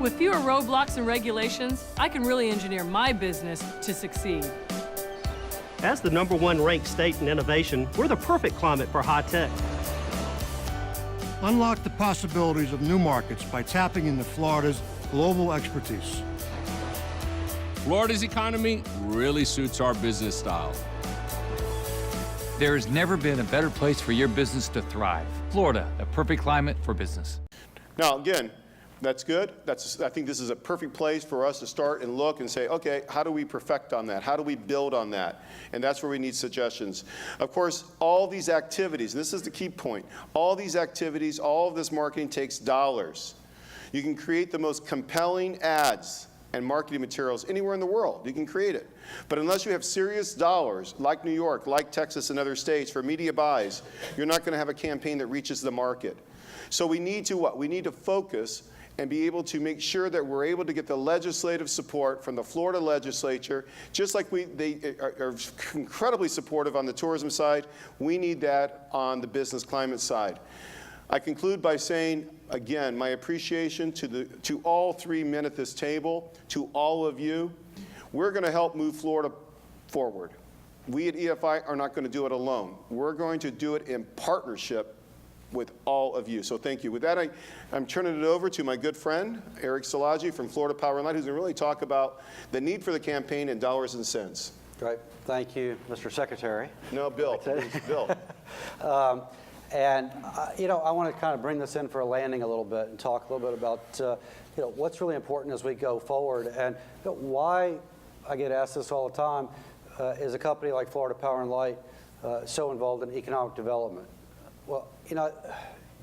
With fewer roadblocks and regulations, I can really engineer my business to succeed. As the #1 ranked state in innovation, we're the perfect climate for high tech. Unlock the possibilities of new markets by tapping into Florida's global expertise. Florida's economy really suits our business style. There has never been a better place for your business to thrive. Florida, a perfect climate for business. Now, again, that's good. I think this is a perfect place for us to start and look and say, okay, how do we perfect on that? How do we build on that? And that's where we need suggestions. Of course, all these activities, and this is the key point, all these activities, all of this marketing takes dollars. You can create the most compelling ads and marketing materials anywhere in the world. You can create it. But unless you have serious dollars, like New York, like Texas and other states, for media buys, you're not going to have a campaign that reaches the market. So we need to what? We need to focus and be able to make sure that we're able to get the legislative support from the Florida legislature. Just like they are incredibly supportive on the tourism side, we need that on the business climate side. I conclude by saying, again, my appreciation to all three men at this table, to all of you. We're going to help move Florida forward. We at EFI are not going to do it alone. We're going to do it in partnership with all of you. So thank you. With that, I'm turning it over to my good friend, Eric Szilagyi from Florida Power and Light, who's going to really talk about the need for the campaign in dollars and cents. Great. Thank you, Mr. Secretary. No, Bill. Bill. You know, I want to kind of bring this in for a landing a little bit and talk a little bit about, you know, what's really important as we go forward. And you know, why I get asked this all the time is a company like Florida Power and Light so involved in economic development? Well, you know,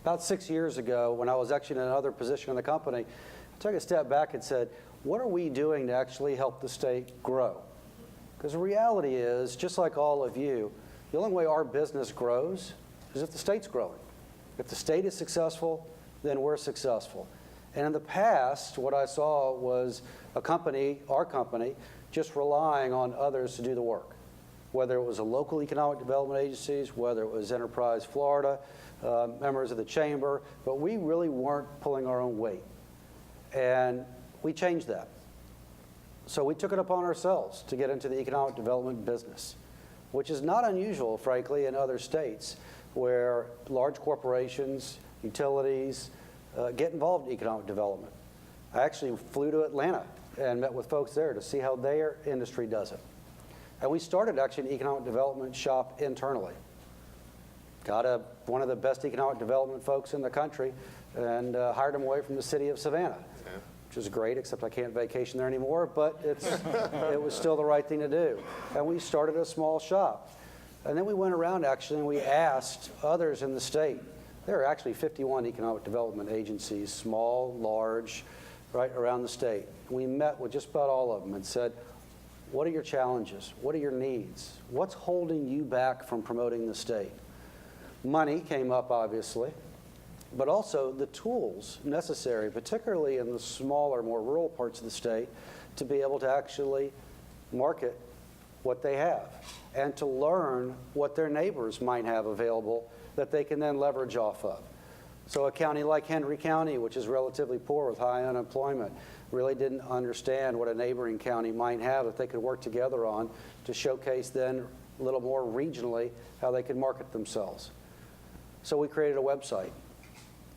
about 6 years ago, when I was actually in another position in the company, I took a step back and said, what are we doing to actually help the state grow? Because the reality is, just like all of you, the only way our business grows is if the state's growing. If the state is successful, then we're successful. And in the past, what I saw was a company, our company, just relying on others to do the work. Whether it was a local economic development agencies, whether it was Enterprise Florida, members of the chamber, but we really weren't pulling our own weight. And we changed that. So we took it upon ourselves to get into the economic development business, which is not unusual, frankly, in other states where large corporations, utilities, get involved in economic development. I actually flew to Atlanta and met with folks there to see how their industry does it. And we started actually an economic development shop internally. Got one of the best economic development folks in the country and hired him away from the city of Savannah, which is great, except I can't vacation there anymore, but it was still the right thing to do. And we started a small shop. And then we went around actually and we asked others in the state. There are actually 51 economic development agencies, small, large, right around the state. We met with just about all of them and said, what are your challenges? What are your needs? What's holding you back from promoting the state? Money came up, obviously, but also the tools necessary, particularly in the smaller, more rural parts of the state, to be able to actually market what they have and to learn what their neighbors might have available that they can then leverage off of. So a county like Henry County, which is relatively poor with high unemployment, really didn't understand what a neighboring county might have that they could work together on to showcase then a little more regionally how they could market themselves. So we created a website.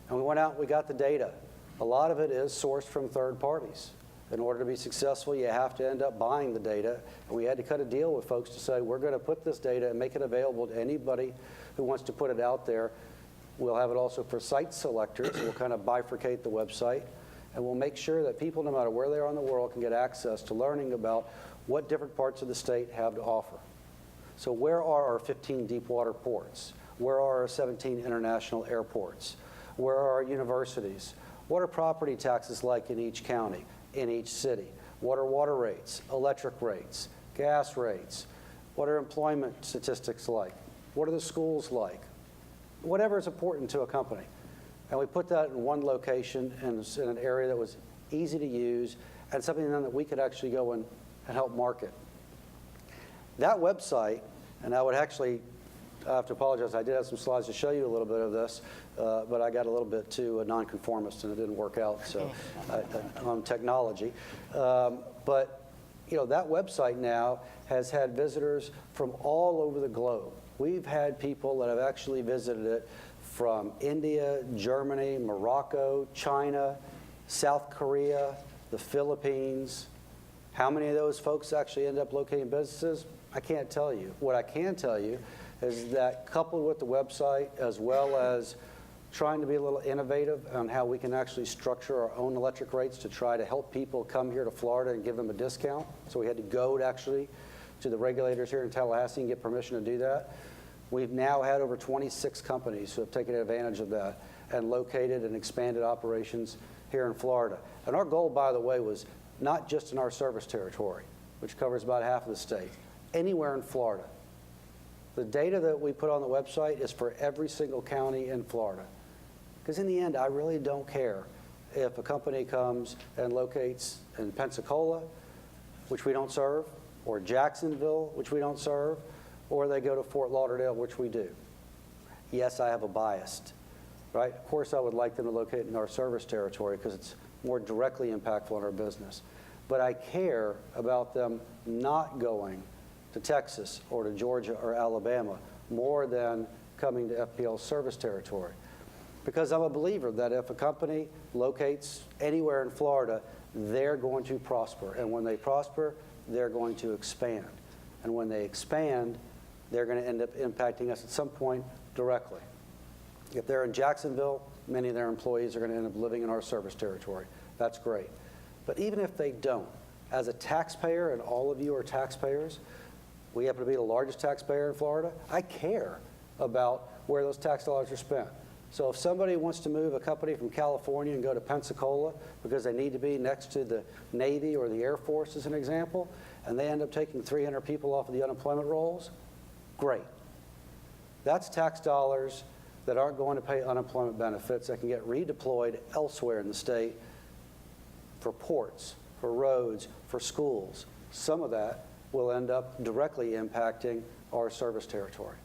And we went out and we got the data. A lot of it is sourced from third parties. In order to be successful, you have to end up buying the data. And we had to cut a deal with folks to say, we're going to put this data and make it available to anybody who wants to put it out there. We'll have it also for site selectors. We'll kind of bifurcate the website. And we'll make sure that people, no matter where they are in the world, can get access to learning about what different parts of the state have to offer. So where are our 15 deep water ports? Where are our 17 international airports? Where are our universities? What are property taxes like in each county, in each city? What are water rates, electric rates, gas rates? What are employment statistics like? What are the schools like? Whatever is important to a company. And we put that in one location in an area that was easy to use and something then that we could actually go and help market. That website, and I would actually I have to apologize. I did have some slides to show you a little bit of this, but I got a little bit too nonconformist and it didn't work out, so on technology. But you know, that website now has had visitors from all over the globe. We've had people that have actually visited it from India, Germany, Morocco, China, South Korea, the Philippines. How many of those folks actually end up locating businesses? I can't tell you. What I can tell you is that coupled with the website, as well as trying to be a little innovative on how we can actually structure our own electric rates to try to help people come here to Florida and give them a discount. So we had to go actually to the regulators here in Tallahassee and get permission to do that. We've now had over 26 companies who have taken advantage of that and located and expanded operations here in Florida. And our goal, by the way, was not just in our service territory, which covers about half of the state, anywhere in Florida. The data that we put on the website is for every single county in Florida. Because in the end, I really don't care if a company comes and locates in Pensacola, which we don't serve, or Jacksonville, which we don't serve, or they go to Fort Lauderdale, which we do. Yes, I have a bias, right? Of course, I would like them to locate in our service territory because it's more directly impactful on our business. But I care about them not going to Texas or to Georgia or Alabama more than coming to FPL's service territory. Because I'm a believer that if a company locates anywhere in Florida, they're going to prosper. And when they prosper, they're going to expand. And when they expand, they're going to end up impacting us at some point directly. If they're in Jacksonville, many of their employees are going to end up living in our service territory. That's great. But even if they don't, as a taxpayer, and all of you are taxpayers, we happen to be the largest taxpayer in Florida, I care about where those tax dollars are spent. So if somebody wants to move a company from California and go to Pensacola because they need to be next to the Navy or the Air Force, as an example, and they end up taking 300 people off of the unemployment rolls, great. That's tax dollars that aren't going to pay unemployment benefits that can get redeployed elsewhere in the state for ports, for roads, for schools. Some of that will end up directly impacting our service territory.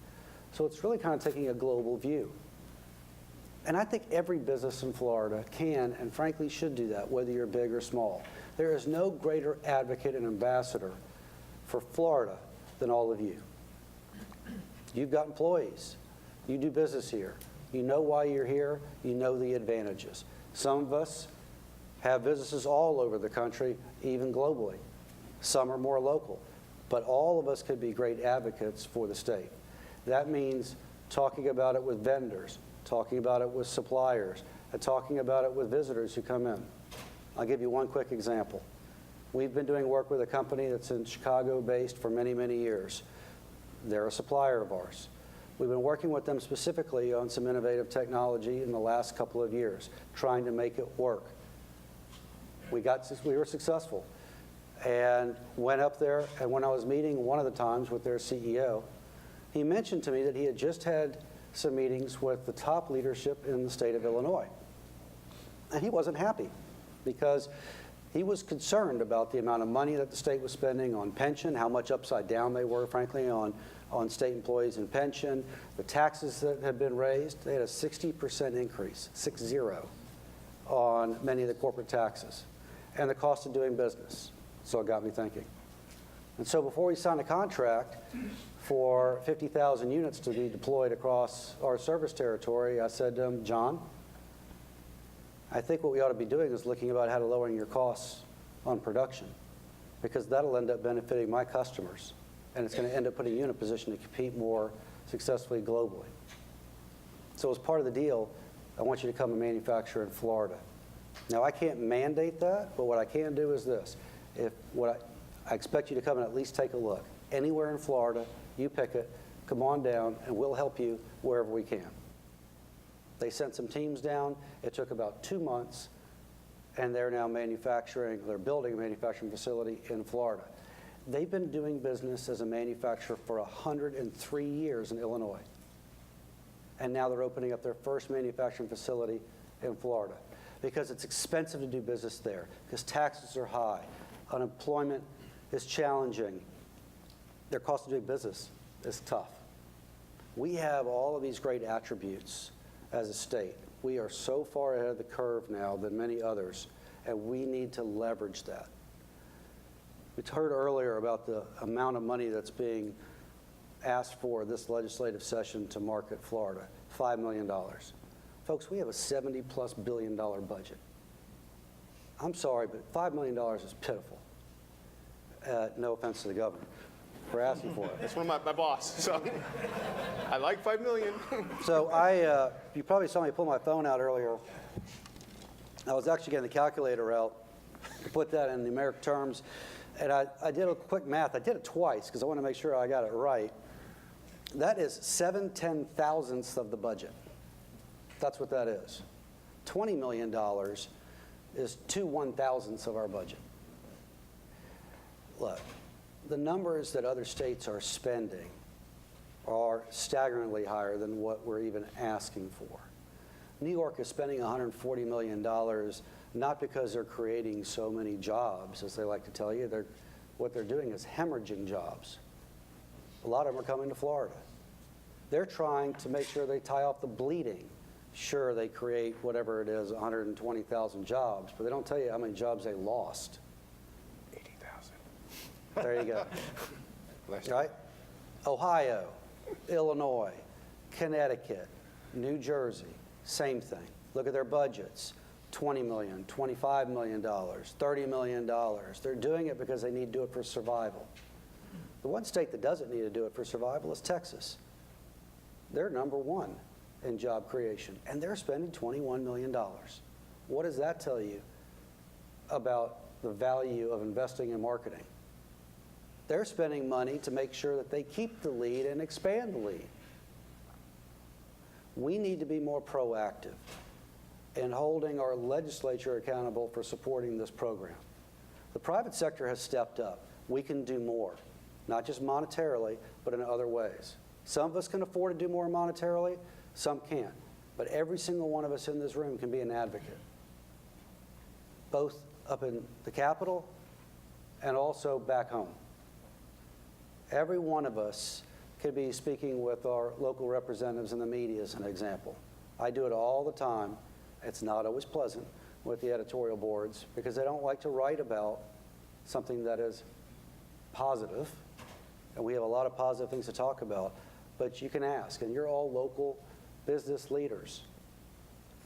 So it's really kind of taking a global view. And I think every business in Florida can and frankly should do that, whether you're big or small. There is no greater advocate and ambassador for Florida than all of you. You've got employees. You do business here. You know why you're here. You know the advantages. Some of us have businesses all over the country, even globally. Some are more local. But all of us could be great advocates for the state. That means talking about it with vendors, talking about it with suppliers, and talking about it with visitors who come in. I'll give you one quick example. We've been doing work with a company that's in Chicago based for many, many years. They're a supplier of ours. We've been working with them specifically on some innovative technology in the last couple of years, trying to make it work. We were successful and went up there, and when I was meeting one of the times with their CEO, he mentioned to me that he had just had some meetings with the top leadership in the state of Illinois. And he wasn't happy because he was concerned about the amount of money that the state was spending on pension, how much upside down they were, frankly, on state employees and pension, the taxes that had been raised. They had a 60% increase, 6-0, on many of the corporate taxes, and the cost of doing business. So it got me thinking. And so before we signed a contract for 50,000 units to be deployed across our service territory, I said to him, John, I think what we ought to be doing is looking about how to lower your costs on production, because that'll end up benefiting my customers, and it's going to end up putting you in a position to compete more successfully globally. So as part of the deal, I want you to come and manufacture in Florida. Now, I can't mandate that, but what I can do is this. I expect you to come and at least take a look. Anywhere in Florida, you pick it, come on down, and we'll help you wherever we can. They sent some teams down. It took about 2 months, and they're now they're building a manufacturing facility in Florida. They've been doing business as a manufacturer for 103 years in Illinois. And now they're opening up their first manufacturing facility in Florida because it's expensive to do business there, because taxes are high, unemployment is challenging, their cost of doing business is tough. We have all of these great attributes as a state. We are so far ahead of the curve now than many others, and we need to leverage that. We heard earlier about the amount of money that's being asked for this legislative session to market Florida, $5 million. Folks, we have a $70+ billion budget. I'm sorry, but $5 million is pitiful. No offense to the governor for asking for it. That's one of my boss, so I like 5 million. So you probably saw me pull my phone out earlier. I was actually getting the calculator out to put that in numeric terms, and I did a quick math. I did it twice because I want to make sure I got it right. That is 7/10,000ths of the budget. That's what that is. $20 million is 2/1000ths of our budget. Look, the numbers that other states are spending are staggeringly higher than what we're even asking for. New York is spending $140 million, not because they're creating so many jobs, as they like to tell you. What they're doing is hemorrhaging jobs. A lot of them are coming to Florida. They're trying to make sure they tie off the bleeding. Sure, they create whatever it is, 120,000 jobs, but they don't tell you how many jobs they lost. 80,000. There you go. Right? Ohio, Illinois, Connecticut, New Jersey, same thing. Look at their budgets. $20 million, $25 million, $30 million. They're doing it because they need to do it for survival. The one state that doesn't need to do it for survival is Texas. They're number one in job creation, and they're spending $21 million. What does that tell you about the value of investing in marketing? They're spending money to make sure that they keep the lead and expand the lead. We need to be more proactive in holding our legislature accountable for supporting this program. The private sector has stepped up. We can do more, not just monetarily, but in other ways. Some of us can afford to do more monetarily, some can't. But every single one of us in this room can be an advocate, both up in the Capitol and also back home. Every one of us could be speaking with our local representatives in the media as an example. I do it all the time. It's not always pleasant with the editorial boards because they don't like to write about something that is positive, and we have a lot of positive things to talk about, but you can ask, and you're all local business leaders.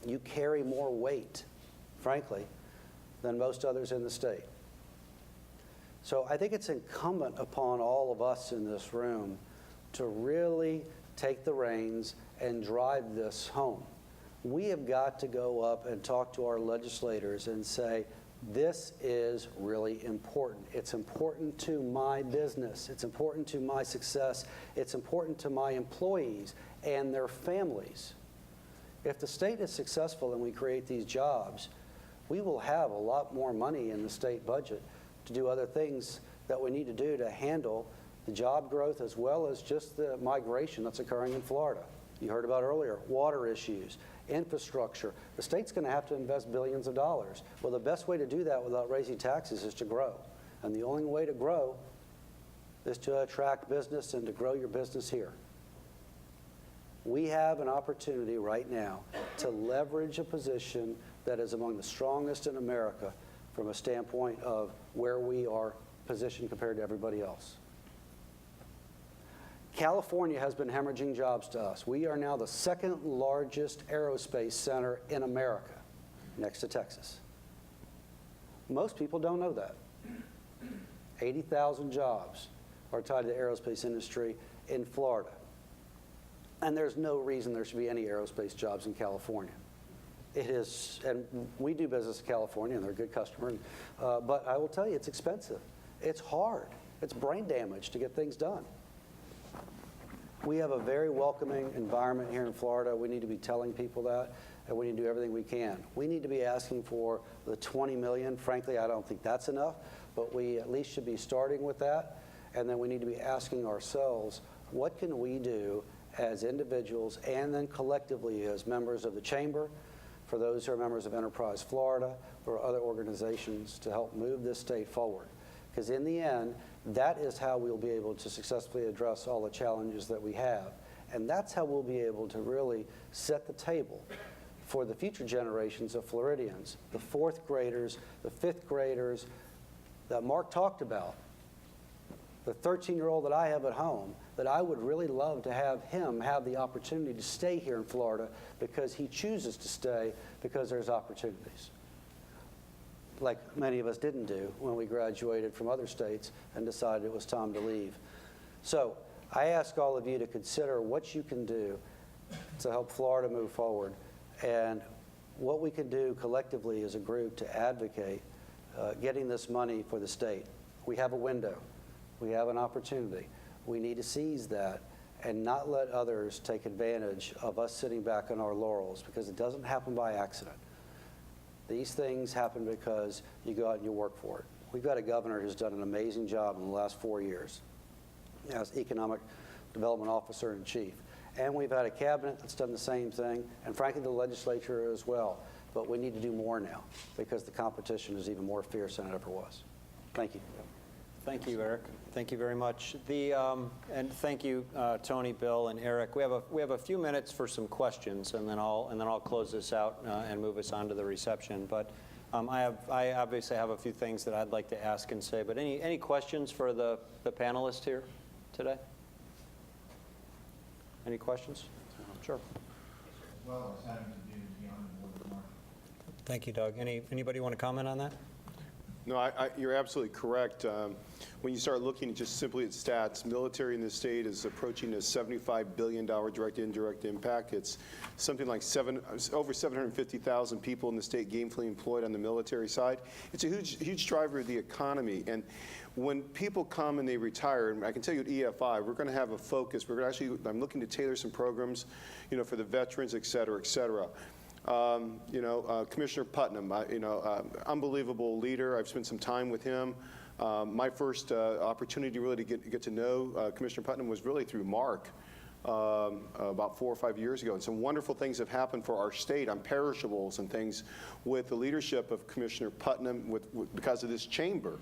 You carry more weight, frankly, than most others in the state. So I think it's incumbent upon all of us in this room to really take the reins and drive this home. We have got to go up and talk to our legislators and say, this is really important. It's important to my business. It's important to my success. It's important to my employees and their families. If the state is successful and we create these jobs, we will have a lot more money in the state budget to do other things that we need to do to handle the job growth as well as just the migration that's occurring in Florida. You heard about earlier, water issues, infrastructure. The state's going to have to invest billions of dollars. Well, the best way to do that without raising taxes is to grow. And the only way to grow is to attract business and to grow your business here. We have an opportunity right now to leverage a position that is among the strongest in America from a standpoint of where we are positioned compared to everybody else. California has been hemorrhaging jobs to us. We are now the second largest aerospace center in America, next to Texas. Most people don't know that. 80,000 jobs are tied to the aerospace industry in Florida. And there's no reason there should be any aerospace jobs in California. It is, and we do business in California, and they're a good customer, but I will tell you, it's expensive. It's hard. It's brain damage to get things done. We have a very welcoming environment here in Florida. We need to be telling people that, and we need to do everything we can. We need to be asking for the $20 million. Frankly, I don't think that's enough, but we at least should be starting with that, and then we need to be asking ourselves, what can we do as individuals and then collectively as members of the Chamber, for those who are members of Enterprise Florida, or other organizations to help move this state forward. Because in the end, that is how we'll be able to successfully address all the challenges that we have. And that's how we'll be able to really set the table for the future generations of Floridians, the fourth graders, the fifth graders that Mark talked about, the 13-year-old that I have at home, that I would really love to have him have the opportunity to stay here in Florida because he chooses to stay because there's opportunities, like many of us didn't do when we graduated from other states and decided it was time to leave. So I ask all of you to consider what you can do to help Florida move forward and what we can do collectively as a group to advocate getting this money for the state. We have a window. We have an opportunity. We need to seize that and not let others take advantage of us sitting back on our laurels, because it doesn't happen by accident. These things happen because you go out and you work for it. We've got a governor who's done an amazing job in the last 4 years as Economic Development Officer in Chief. And we've had a cabinet that's done the same thing, and frankly, the legislature as well. But we need to do more now because the competition is even more fierce than it ever was. Thank you. Thank you, Eric. Thank you very much. And thank you, Tony, Bill, and Eric. We have a few minutes for some questions, and then I'll close this out and move us on to the reception. But I obviously have a few things that I'd like to ask and say. But any questions for the panelists here today? Any questions? Sure. Well, as having to do beyond the board of market. Thank you, Doug. Anybody want to comment on that? No, you're absolutely correct. When you start looking just simply at stats, military in this state is approaching a $75 billion direct indirect impact. It's something like over 750,000 people in the state gainfully employed on the military side. It's a huge driver of the economy. And when people come and they retire, and I can tell you at EFI, we're going to have a focus. We're actually, I'm looking to tailor some programs, for the veterans, et cetera, et cetera. Commissioner Putnam, unbelievable leader. I've spent some time with him. My first opportunity really to get to know Commissioner Putnam was really through Mark about 4 or 5 years ago. And some wonderful things have happened for our state on perishables and things with the leadership of Commissioner Putnam because of this chamber.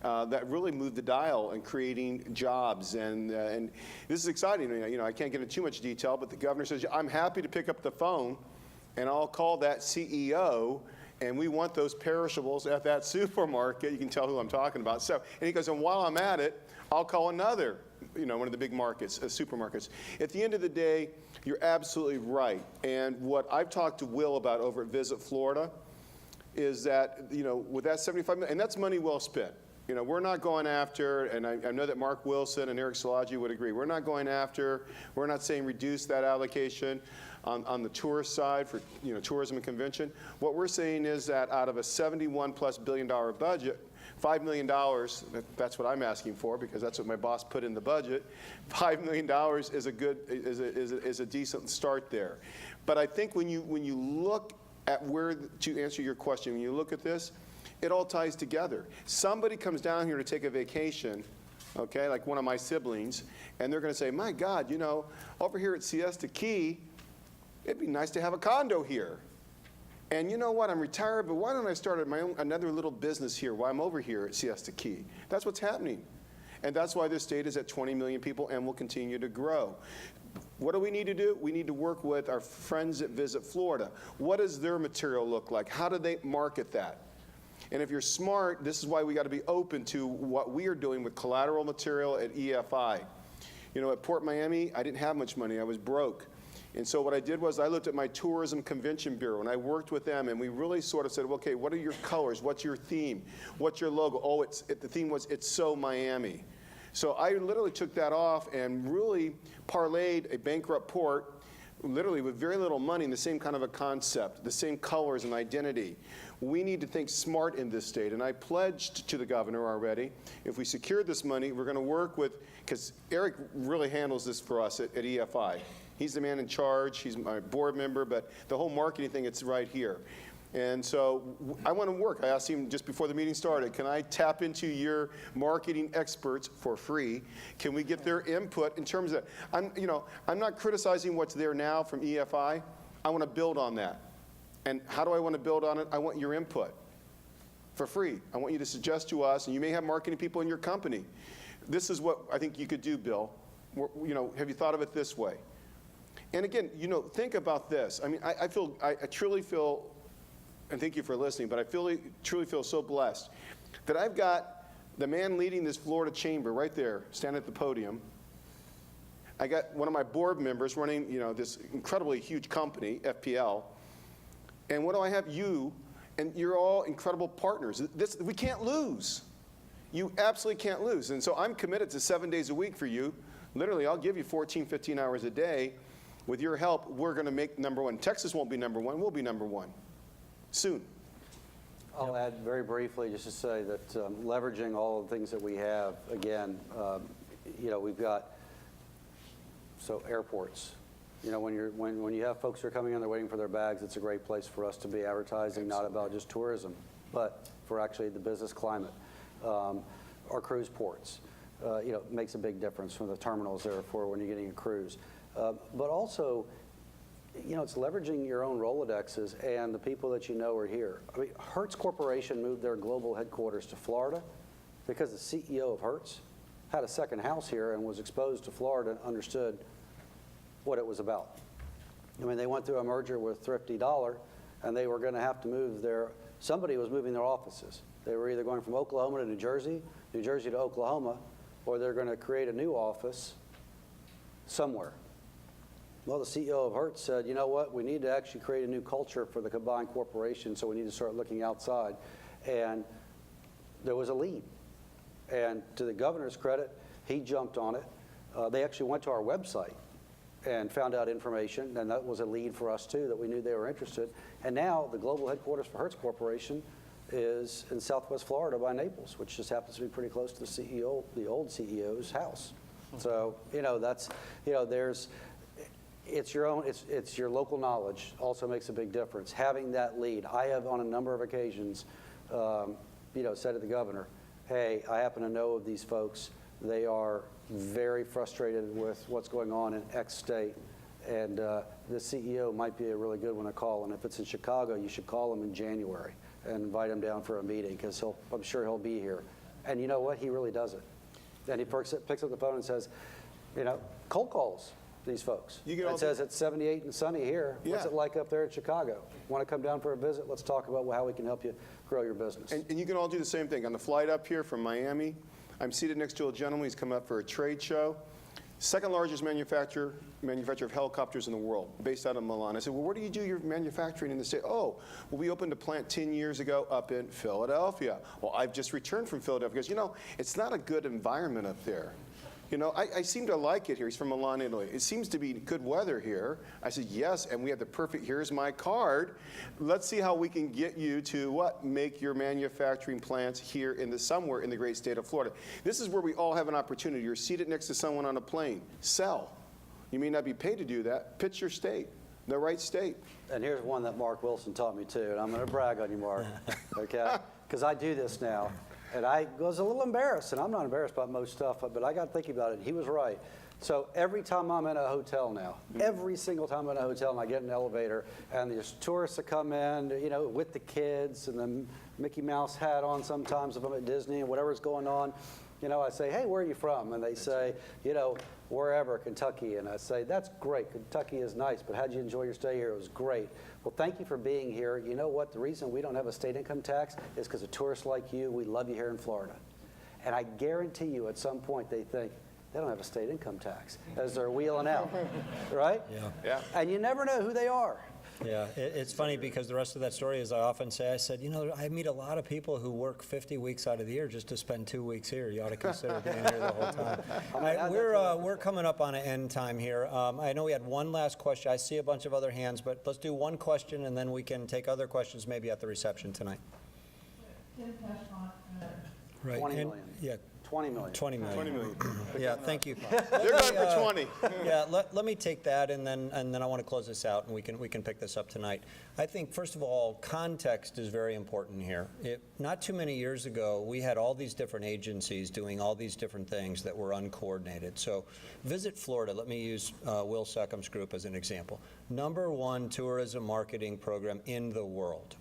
That really moved the dial in creating jobs, and this is exciting. I can't get into too much detail, but the governor says, I'm happy to pick up the phone and I'll call that CEO, and we want those perishables at that supermarket. You can tell who I'm talking about. So, and he goes, and while I'm at it, I'll call another, one of the big markets, supermarkets. At the end of the day, you're absolutely right. And what I've talked to Will about over at Visit Florida is that, with that $75 million, and that's money well spent. We're not going after, and I know that Mark Wilson and Eric Szilagyi would agree, we're not saying reduce that allocation on the tourist side for tourism and convention. What we're saying is that out of a $71+ billion budget, $5 million, that's what I'm asking for because that's what my boss put in the budget. $5 million is a decent start there. But I think when you look at to answer your question, when you look at this, it all ties together. Somebody comes down here to take a vacation, okay, like one of my siblings, and they're going to say, my God, over here at Siesta Key, it'd be nice to have a condo here. And you know what, I'm retired, but why don't I start another little business here while I'm over here at Siesta Key? That's what's happening. And that's why this state is at 20 million people and will continue to grow. What do we need to do? We need to work with our friends at Visit Florida. What does their material look like? How do they market that? And if you're smart, this is why we got to be open to what we are doing with collateral material at EFI. At Port Miami, I didn't have much money. I was broke. And so what I did was I looked at my tourism convention bureau and I worked with them and we really sort of said, okay, what are your colors? What's your theme? What's your logo? Oh, the theme was It's So Miami. So I literally took that off and really parlayed a bankrupt port, literally with very little money, in the same kind of a concept, the same colors and identity. We need to think smart in this state. And I pledged to the governor already, if we secure this money, we're going to work with, because Eric really handles this for us at EFI. He's the man in charge. He's my board member, but the whole marketing thing, it's right here. And so I want to work. I asked him just before the meeting started, can I tap into your marketing experts for free? Can we get their input in terms of, I'm not criticizing what's there now from EFI. I want to build on that. And how do I want to build on it? I want your input for free. I want you to suggest to us, and you may have marketing people in your company. This is what I think you could do, Bill. Have you thought of it this way? And again, you know, think about this. I mean, I truly feel, and thank you for listening, but I truly feel so blessed that I've got the man leading this Florida chamber right there, standing at the podium. I got one of my board members running, you know, this incredibly huge company, FPL. And what do I have? You, and you're all incredible partners. We can't lose. You absolutely can't lose. And so I'm committed to 7 days a week for you. Literally, I'll give you 14, 15 hours a day. With your help, we're going to make number one. Texas won't be number one. We'll be number one soon. I'll add very briefly just to say that leveraging all the things that we have, again, you know, we've got, so airports. You know, when you have folks who are coming in, they're waiting for their bags, it's a great place for us to be advertising, not about just tourism, but for actually the business climate. Our cruise ports, you know, makes a big difference from the terminals there for when you're getting a cruise. But also, you know, it's leveraging your own Rolodexes and the people that you know are here. I mean, Hertz Corporation moved their global headquarters to Florida because the CEO of Hertz had a second house here and was exposed to Florida and understood what it was about. I mean, they went through a merger with Thrifty Dollar, and they were going to have to move somebody was moving their offices. They were either going from Oklahoma to New Jersey to Oklahoma, or they're going to create a new office somewhere. Well, the CEO of Hertz said, you know what, we need to actually create a new culture for the combined corporation, so we need to start looking outside. And there was a lead. And to the governor's credit, he jumped on it. They actually went to our website and found out information, and that was a lead for us too, that we knew they were interested. And now the global headquarters for Hertz Corporation is in Southwest Florida by Naples, which just happens to be pretty close to the old CEO's house. So, you know, that's, you know, it's your local knowledge also makes a big difference. Having that lead, I have on a number of occasions, you know, said to the governor, hey, I happen to know of these folks. They are very frustrated with what's going on in X state, and the CEO might be a really good one to call. And if it's in Chicago, you should call him in January and invite him down for a meeting, because I'm sure he'll be here. And you know what? He really does it. And he picks up the phone and says, you know, cold calls these folks. It says it's 78 and sunny here. Yeah. What's it like up there in Chicago? Want to come down for a visit? Let's talk about how we can help you grow your business. And you can all do the same thing. On the flight up here from Miami, I'm seated next to a gentleman. He's come up for a trade show. Second largest manufacturer of helicopters in the world, based out of Milan. I said, well, where do you do your manufacturing in the state? Oh, well, we opened a plant 10 years ago up in Philadelphia. Well, I've just returned from Philadelphia because, you know, it's not a good environment up there. You know, I seem to like it here. He's from Milan, Italy. It seems to be good weather here. I said, yes, and we have the perfect, here's my card. Let's see how we can get you to what? Make your manufacturing plants here somewhere in the great state of Florida. This is where we all have an opportunity. You're seated next to someone on a plane. Sell. You may not be paid to do that. Pitch your state, the right state. And here's one that Mark Wilson taught me too, and I'm going to brag on you, Mark, okay? Because I do this now. And I was a little embarrassed, and I'm not embarrassed about most stuff, but I got thinking about it, and he was right. So every time I'm in a hotel now, every single time I'm in a hotel and I get in an elevator, and there's tourists that come in, you know, with the kids, and the Mickey Mouse hat on sometimes if I'm at Disney and whatever's going on, you know, I say, hey, where are you from? And they say, you know, wherever, Kentucky. And I say, that's great. Kentucky is nice, but how'd you enjoy your stay here? It was great. Well, thank you for being here. You know what? The reason we don't have a state income tax is because of tourists like you. We love you here in Florida. And I guarantee you at some point they think, they don't have a state income tax as they're wheeling out, right? Yeah. And you never know who they are. Yeah, it's funny because the rest of that story is I often say, I said, you know, I meet a lot of people who work 50 weeks out of the year just to spend 2 weeks here. You ought to consider being here the whole time. All right, we're coming up on an end time here. I know we had one last question. I see a bunch of other hands, but let's do one question and then we can take other questions maybe at the reception tonight. Right. 20 million. Yeah. 20 million. 20 million. 20 million. Yeah, thank you. You're going for 20. Yeah, let me take that, and then I want to close this out, and we can pick this up tonight. I think, first of all, context is very important here. Not too many years ago, we had all these different agencies doing all these different things that were uncoordinated. So Visit Florida, let me use Will Seckham's group as an example. #1 tourism marketing program in the world.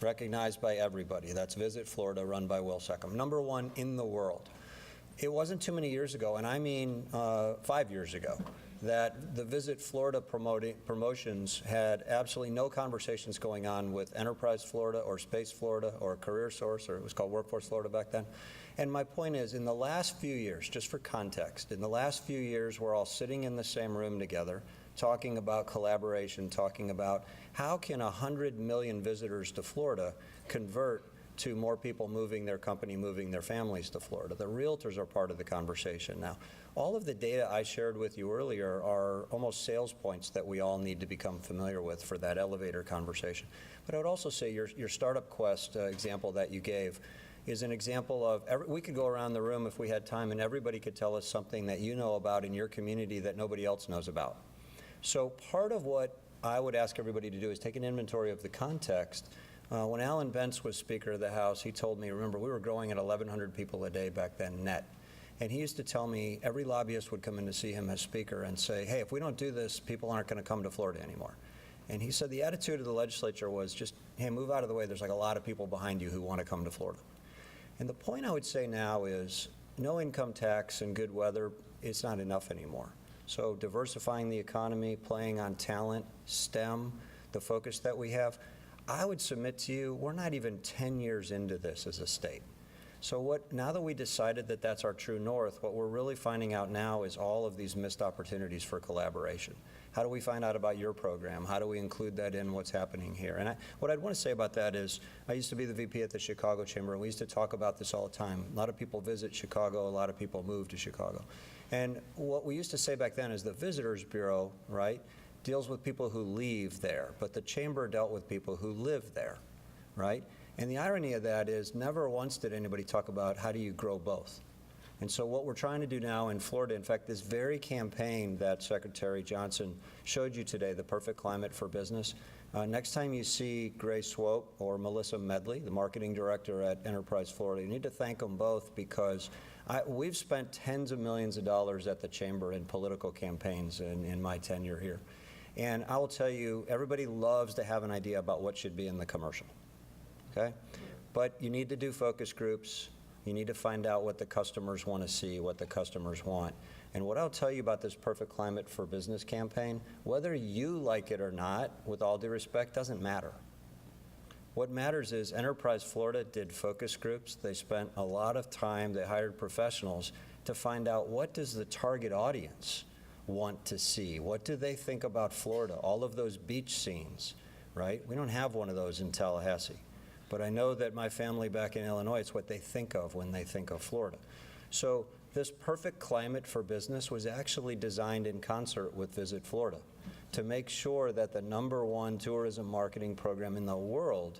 Recognized by everybody. That's Visit Florida, run by Will Seckham. #1 in the world. It wasn't too many years ago, and I mean 5 years ago, that the Visit Florida promotions had absolutely no conversations going on with Enterprise Florida or Space Florida or Career Source, or it was called Workforce Florida back then. And my point is, in the last few years, just for context, in the last few years, we're all sitting in the same room together, talking about collaboration, talking about how can 100 million visitors to Florida convert to more people moving their company, moving their families to Florida. The realtors are part of the conversation now. All of the data I shared with you earlier are almost sales points that we all need to become familiar with for that elevator conversation. But I would also say your Startup Quest example that you gave is an example of, we could go around the room if we had time and everybody could tell us something that you know about in your community that nobody else knows about. So part of what I would ask everybody to do is take an inventory of the context. When Alan Bentz was Speaker of the House, he told me, remember, we were growing at 1,100 people a day back then net. And he used to tell me every lobbyist would come in to see him as Speaker and say, hey, if we don't do this, people aren't going to come to Florida anymore. And he said the attitude of the legislature was just, hey, move out of the way. There's like a lot of people behind you who want to come to Florida. And the point I would say now is no income tax and good weather, it's not enough anymore. So diversifying the economy, playing on talent, STEM, the focus that we have, I would submit to you, we're not even 10 years into this as a state. So now that we decided that that's our true north, what we're really finding out now is all of these missed opportunities for collaboration. How do we find out about your program? How do we include that in what's happening here? And what I'd want to say about that is, I used to be the VP at the Chicago Chamber, and we used to talk about this all the time. A lot of people visit Chicago, a lot of people move to Chicago. And what we used to say back then is the Visitors Bureau, right, deals with people who leave there, but the Chamber dealt with people who live there, right? And the irony of that is never once did anybody talk about how do you grow both. And so what we're trying to do now in Florida, in fact, this very campaign that Secretary Johnson showed you today, the Perfect Climate for Business, next time you see Grace Swope or Melissa Medley, the marketing director at Enterprise Florida, you need to thank them both because we've spent tens of millions of dollars at the Chamber in political campaigns in my tenure here. And I will tell you, everybody loves to have an idea about what should be in the commercial, okay? But you need to do focus groups. You need to find out what the customers want to see, what the customers want. And what I'll tell you about this Perfect Climate for Business campaign, whether you like it or not, with all due respect, doesn't matter. What matters is Enterprise Florida did focus groups. They spent a lot of time, they hired professionals to find out what does the target audience want to see? What do they think about Florida? All of those beach scenes, right? We don't have one of those in Tallahassee. But I know that my family back in Illinois, it's what they think of when they think of Florida. So this Perfect Climate for Business was actually designed in concert with Visit Florida to make sure that the #1 tourism marketing program in the world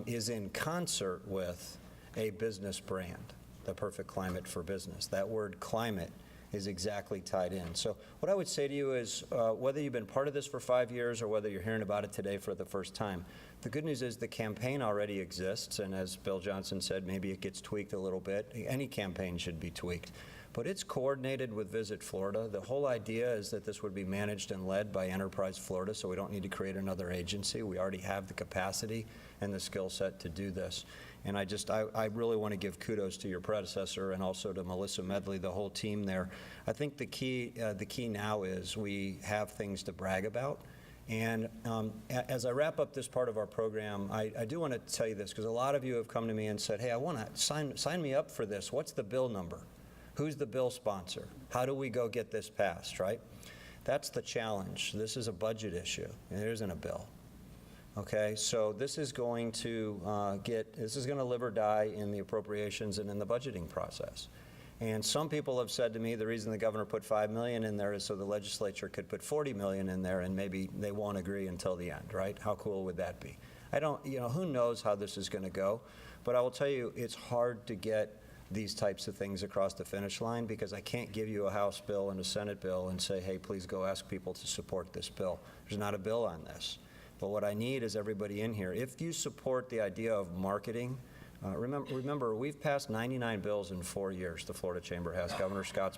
is in concert with a business brand, the Perfect Climate for Business. That word climate is exactly tied in. So what I would say to you is whether you've been part of this for 5 years or whether you're hearing about it today for the first time, the good news is the campaign already exists, and as Bill Johnson said, maybe it gets tweaked a little bit. Any campaign should be tweaked. But it's coordinated with Visit Florida. The whole idea is that this would be managed and led by Enterprise Florida, so we don't need to create another agency. We already have the capacity and the skill set to do this. And I really want to give kudos to your predecessor and also to Melissa Medley, the whole team there. I think the key now is we have things to brag about. And as I wrap up this part of our program, I do want to tell you this, because a lot of you have come to me and said, hey, I want to sign me up for this. What's the bill number? Who's the bill sponsor? How do we go get this passed, right? That's the challenge. This is a budget issue. There isn't a bill. Okay, so this is going to live or die in the appropriations and in the budgeting process. And some people have said to me the reason the governor put $5 million in there is so the legislature could put $40 million in there, and maybe they won't agree until the end, right? How cool would that be? Who knows how this is going to go? But I will tell you, it's hard to get these types of things across the finish line because I can't give you a House bill and a Senate bill and say, hey, please go ask people to support this bill. There's not a bill on this. But what I need is everybody in here. If you support the idea of marketing, remember, we've passed 99 bills in 4 years. The Florida Chamber has. Governor Scott's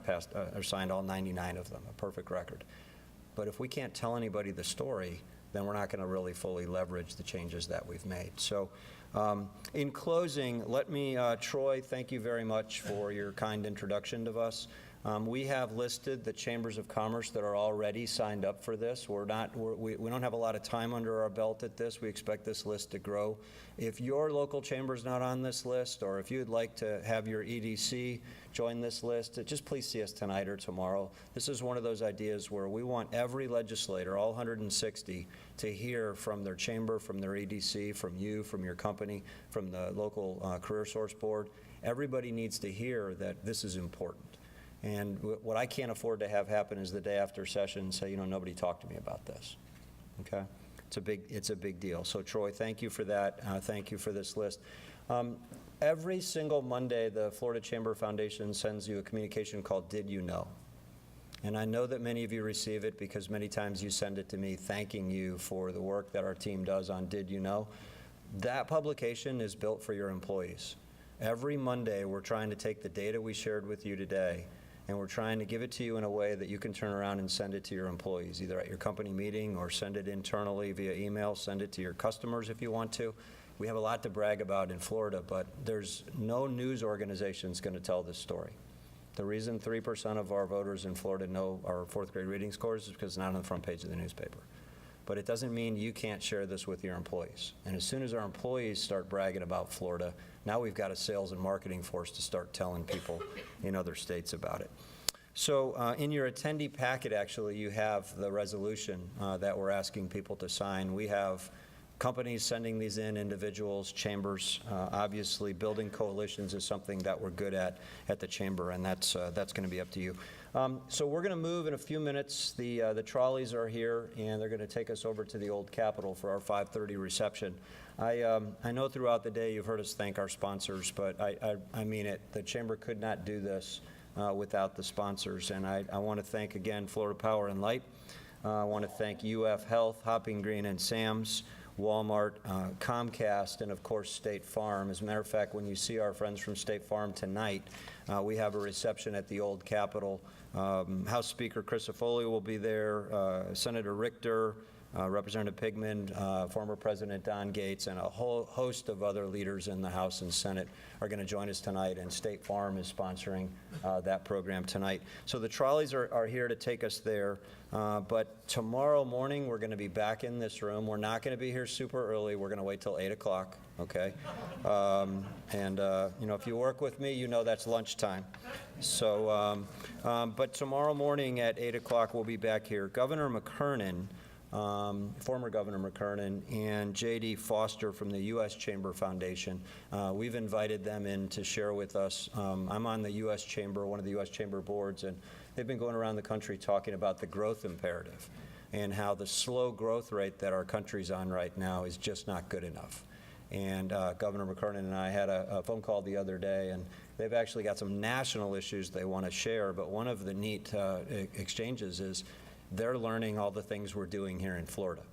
signed all 99 of them, a perfect record. But if we can't tell anybody the story, then we're not going to really fully leverage the changes that we've made. So in closing, let me, Troy, thank you very much for your kind introduction to us. We have listed the chambers of commerce that are already signed up for this. We don't have a lot of time under our belt at this. We expect this list to grow. If your local chamber is not on this list, or if you'd like to have your EDC join this list, just please see us tonight or tomorrow. This is one of those ideas where we want every legislator, all 160, to hear from their chamber, from their EDC, from you, from your company, from the local Career Source Board. Everybody needs to hear that this is important. And what I can't afford to have happen is the day after session say, you know, nobody talked to me about this. Okay? It's a big deal. So Troy, thank you for that. Thank you for this list. Every single Monday, the Florida Chamber Foundation sends you a communication called Did You Know? And I know that many of you receive it because many times you send it to me thanking you for the work that our team does on Did You Know? That publication is built for your employees. Every Monday, we're trying to take the data we shared with you today, and we're trying to give it to you in a way that you can turn around and send it to your employees, either at your company meeting or send it internally via email, send it to your customers if you want to. We have a lot to brag about in Florida, but there's no news organization that's going to tell this story. The reason 3% of our voters in Florida know our fourth grade reading scores is because it's not on the front page of the newspaper. But it doesn't mean you can't share this with your employees. And as soon as our employees start bragging about Florida, now we've got a sales and marketing force to start telling people in other states about it. So in your attendee packet, actually, you have the resolution that we're asking people to sign. We have companies sending these in, individuals, chambers. Obviously, building coalitions is something that we're good at the chamber, and that's going to be up to you. So we're going to move in a few minutes. The trolleys are here, and they're going to take us over to the Old Capitol for our 5:30 reception. I know throughout the day you've heard us thank our sponsors, but I mean it. The chamber could not do this without the sponsors, and I want to thank again Florida Power and Light. I want to thank UF Health, Hopping Green and Sam's, Walmart, Comcast, and of course State Farm. As a matter of fact, when you see our friends from State Farm tonight, we have a reception at the Old Capitol. House Speaker Chris Foley will be there, Senator Richter, Representative Pigman, former President Don Gates, and a whole host of other leaders in the House and Senate are going to join us tonight, and State Farm is sponsoring that program tonight. So the trolleys are here to take us there, but tomorrow morning we're going to be back in this room. We're not going to be here super early. We're going to wait till 8 o'clock, okay? You know, if you work with me, you know that's lunchtime. So, but tomorrow morning at 8 o'clock we'll be back here. Governor McKernan, former Governor McKernan, and J.D. Foster from the U.S. Chamber Foundation. We've invited them in to share with us. I'm on the U.S. Chamber, one of the U.S. Chamber boards, and they've been going around the country talking about the growth imperative and how the slow growth rate that our country's on right now is just not good enough. And Governor McKernan and I had a phone call the other day, and they've actually got some national issues they want to share, but one of the neat exchanges is they're learning all the things we're doing here in Florida,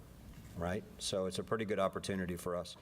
right? So it's a pretty good opportunity for us.